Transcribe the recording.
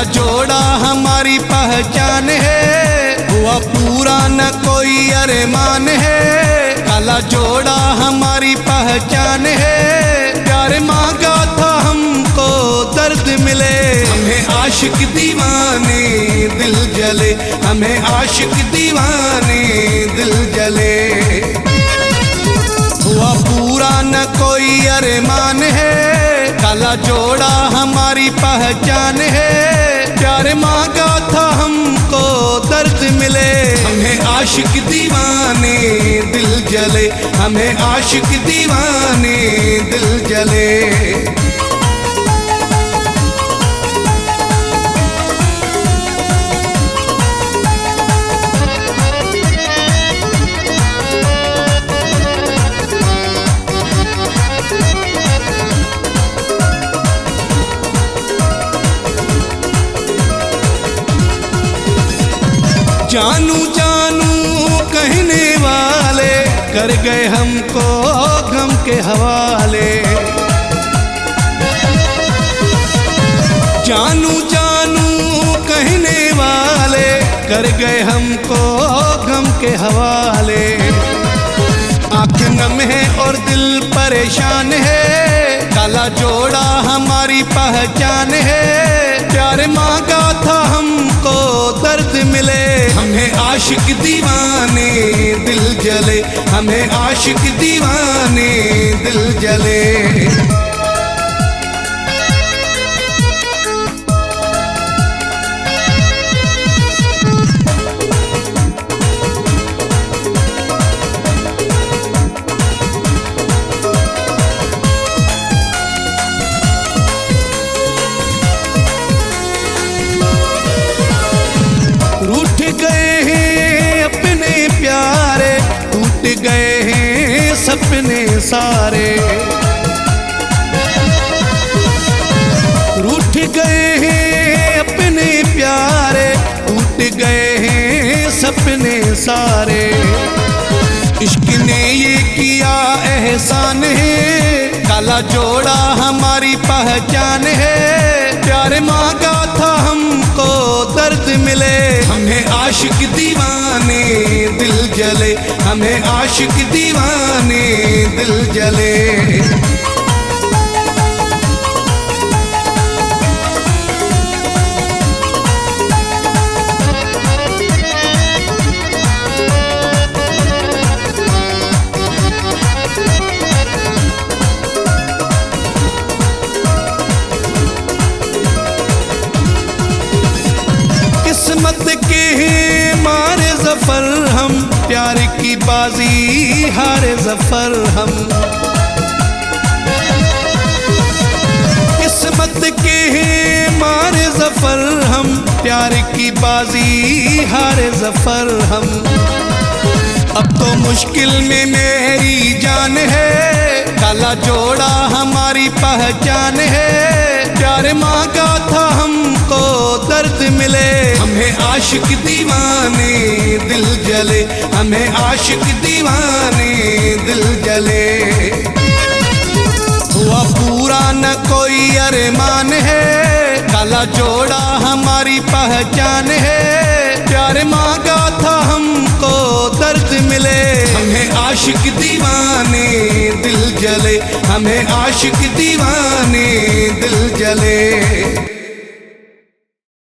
जोड़ा हमारी पहचान है, हुआ पूरा न कोई अरमान है। काला जोड़ा हमारी पहचान है, प्यार मांगा था हमको दर्द मिले। हमें आशिक दीवाने दिल जले, हमें आशिक दीवाने दिल जले। हुआ पूरा न कोई अरमान है, काला जोड़ा हमारी पहचान है। प्यार मांगा था हमको दर्द मिले। हमें आशिक दीवाने दिल जले, हमें आशिक दीवाने दिल जले। जानू जानू कहने वाले कर गए हमको गम के हवाले। जानू जानू कहने वाले कर गए हमको गम के हवाले। आँखें नम है और दिल परेशान है, काला जोड़ा हमारी पहचान है। प्यार मांगा था हमको दर्द मिले। हमें आशिक दीवाने दिल जले, हमें आशिक दीवाने दिल जले। रूठ गए हैं अपने प्यारे, टूट गए हैं सपने सारे। रूठ गए हैं अपने प्यारे, टूट गए हैं सपने सारे। इश्क ने ये किया एहसान है, काला जोड़ा हमारी पहचान है। प्यार मांगा था हमको दर्द मिले। हमें आशिक दीवाने दिल जले, हमें आशिक दीवाने दिल जले। किस्मत के मारे जफर हम, प्यार की बाजी हारे जफर हम। किस्मत के मारे जफर हम, प्यार की बाजी हारे जफर हम। अब तो मुश्किल में मेरी जान है, काला जोड़ा हमारी पहचान है। प्यार मांगा था हमको दर्द मिले। हमें आशिक दीवाने दिल जले, हमें आशिक दीवाने दिल जले। हुआ पूरा न कोई अरमान है, काला जोड़ा हमारी पहचान है। प्यार मांगा था हमको दर्द मिले। हमें आशिक दीवाने दिल जले, हमें आशिक दीवाने दिल जले।